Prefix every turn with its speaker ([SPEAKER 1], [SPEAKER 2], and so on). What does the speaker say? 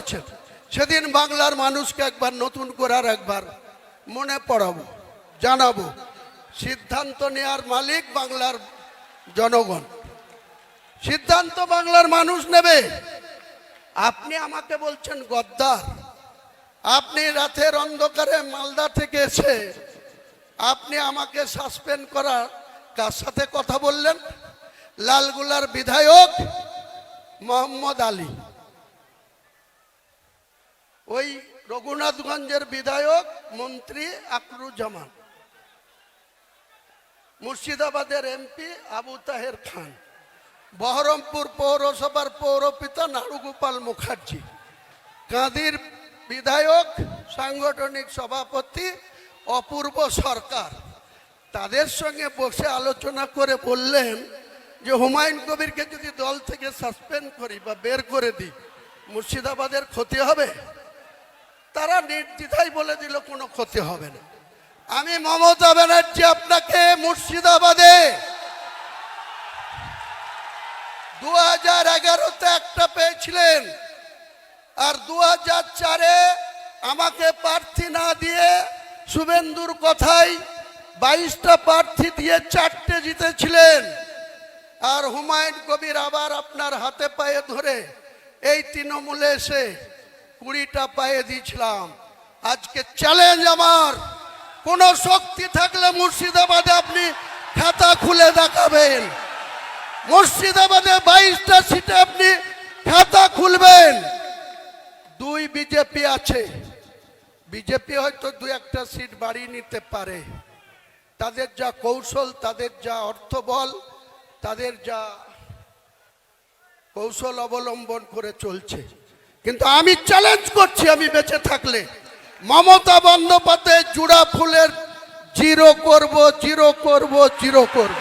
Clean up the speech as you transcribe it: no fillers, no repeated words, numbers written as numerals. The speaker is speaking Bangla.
[SPEAKER 1] বলেছেন, সেদিন বাংলার মানুষকে একবার নতুন করে আর একবার মনে পড়াবো, জানাবো সিদ্ধান্ত নেওয়ার মালিক বাংলার জনগণ, সিদ্ধান্ত বাংলার মানুষ নেবে। আপনি আমাকে বলছেন গদ্দার, আপনি রাতের অন্ধকারে মালদা থেকে এসে আপনি আমাকে সাসপেন্ড করার কার সাথে কথা বললেন? লালগুলার বিধায়ক মোহাম্মদ আলী, ওই রঘুনাথগঞ্জের বিধায়ক মন্ত্রী আকরুজ্জামান, মুর্শিদাবাদের এমপি আবু তাহের খান, বহরমপুর পৌরসভার পৌরপিতা নাড়ুগোপাল মুখার্জি, কাঁদির বিধায়ক সাংগঠনিক সভাপতি অপূর্ব সরকার, তাদের সঙ্গে বসে আলোচনা করে বললেন যে হুমায়ুন কবিরকে যদি দল থেকে সাসপেন্ড করি বা বের করে দিই মুর্শিদাবাদের ক্ষতি হবে। তারা নির্দ্বিধায় বলে দিল কোনো ক্ষতি হবে না। আমি মমতা ব্যানার্জি আপনাকে মুর্শিদাবাদে 2011-তে একটা পেয়েছিলেন, আর 2004-এ আমাকে প্রার্থী না দিয়ে শুভেন্দুর কথায় 22টা প্রার্থী দিয়ে 4টে জিতেছিলেন। আর হুমায়ুন কবির আবার আপনার হাতে পায়ে ধরে এই তৃণমূলে এসে 20টা পায়ে দিয়েছিলাম। আজকে চ্যালেঞ্জ আমার, কোন শক্তি থাকলে মুর্শিদাবাদে আপনি খাতা খুলে দেখাবেন, মুর্শিদাবাদে 22টা সিটে আপনি খাতা খুলবেন। 2 বিজেপি আছে, বিজেপি হয়তো 2-1টা সিট বাড়িয়ে নিতে পারে, তাদের যা কৌশল, তাদের যা অর্থবল, তাদের যা কৌশল অবলম্বন করে চলছে। কিন্তু আমি চ্যালেঞ্জ করছি, আমি বেঁচে থাকলে মমতা বন্দ্যোপাধ্যায় জুড়া ফুলের জিরো করব, জিরো করব, জিরো করব।